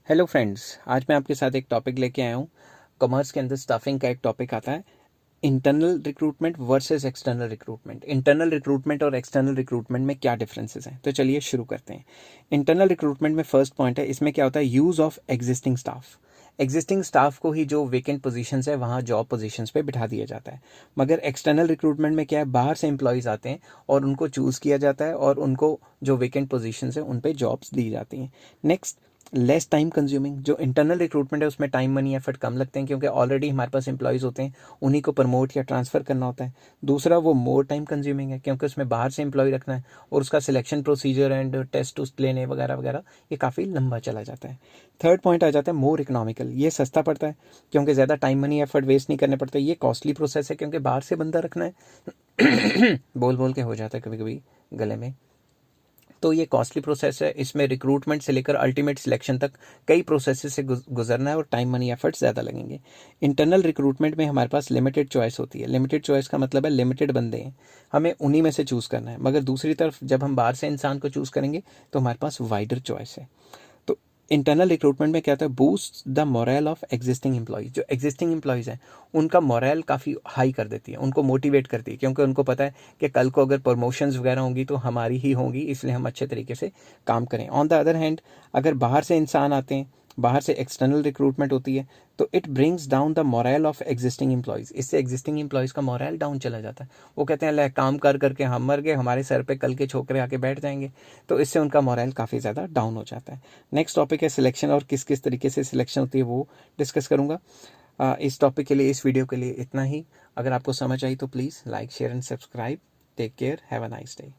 Hello friends, आज मैं आपके साथ एक टॉपिक लेके आया हूँ। कॉमर्स के अंदर स्टाफिंग का एक टॉपिक आता है, internal recruitment versus external recruitment. Internal recruitment और एक्सटर्नल रिक्रूटमेंट में क्या डिफरेंसेस हैं, तो चलिए शुरू करते हैं। इंटरनल रिक्रूटमेंट में फर्स्ट पॉइंट है, इसमें क्या होता है, use of existing staff. Existing staff को ही जो वेकेंट पोजीशंस है वहाँ जॉब पोजीशंस पे बिठा दिया जाता है। मगर एक्सटर्नल रिक्रूटमेंट में क्या है, बाहर से एम्प्लॉयज़ आते हैं और उनको चूज़ किया जाता है और उनको जो वेकेंट पोजीशंस है उन पे जॉब्स दी जाती हैं। Next, less time consuming. जो इंटरनल रिक्रूटमेंट है उसमें टाइम मनी एफर्ट कम लगते हैं क्योंकि ऑलरेडी हमारे पास एम्प्लॉयज़ होते हैं, उन्हीं को प्रमोट या ट्रांसफ़र करना होता है। दूसरा, वो मोर टाइम कंज्यूमिंग है क्योंकि उसमें बाहर से एम्प्लॉय रखना है और उसका सिलेक्शन प्रोसीजर एंड टेस्ट टूस्ट लेने वगैरह वगैरह ये काफ़ी लंबा चला जाता है। थर्ड पॉइंट आ जाता है मोर इकोनॉमिकल। ये सस्ता पड़ता है क्योंकि ज़्यादा टाइम मनी एफर्ट वेस्ट नहीं करने पड़ते। ये कॉस्टली प्रोसेस है क्योंकि बाहर से बंदा रखना है बोल बोल के हो जाता है कभी कभी गले में। तो ये कॉस्टली प्रोसेस है, इसमें रिक्रूटमेंट से लेकर अल्टीमेट सिलेक्शन तक कई प्रोसेस से गुजरना है और टाइम मनी एफर्ट्स ज़्यादा लगेंगे। इंटरनल रिक्रूटमेंट में हमारे पास लिमिटेड चॉइस होती है। लिमिटेड चॉइस का मतलब है लिमिटेड बंदे हैं, हमें उन्हीं में से चूज़ करना है। मगर दूसरी तरफ जब हम बाहर से इंसान को चूज़ करेंगे तो हमारे पास वाइडर चॉइस है। तो इंटरनल रिक्रूटमेंट में क्या होता है, boost the moral of existing employees. जो एग्जिस्टिंग एम्प्लॉयज़ हैं उनका मोरल काफ़ी हाई कर देती है, उनको मोटिवेट करती है क्योंकि उनको पता है कि कल को अगर प्रमोशंस वगैरह होंगी तो हमारी ही होंगी, इसलिए हम अच्छे तरीके से काम करें। ऑन द अदर हैंड, अगर बाहर से इंसान आते हैं, बाहर से एक्सटर्नल रिक्रूटमेंट होती है, तो it brings down the moral of existing employees. इससे एग्जिस्टिंग एम्प्लॉयज़ का मोरल डाउन चला जाता है। वो कहते हैं ले काम कर करके हम मर गए, हमारे सर पे कल के छोकरे आके बैठ जाएंगे, तो इससे उनका मोरल काफ़ी ज़्यादा डाउन हो जाता है। नेक्स्ट टॉपिक है सिलेक्शन, और किस किस तरीके से सिलेक्शन होती है वो डिस्कस करूँगा। इस टॉपिक के लिए, इस वीडियो के लिए इतना ही। अगर आपको समझ आई तो please like share and subscribe. Take care, have a nice day.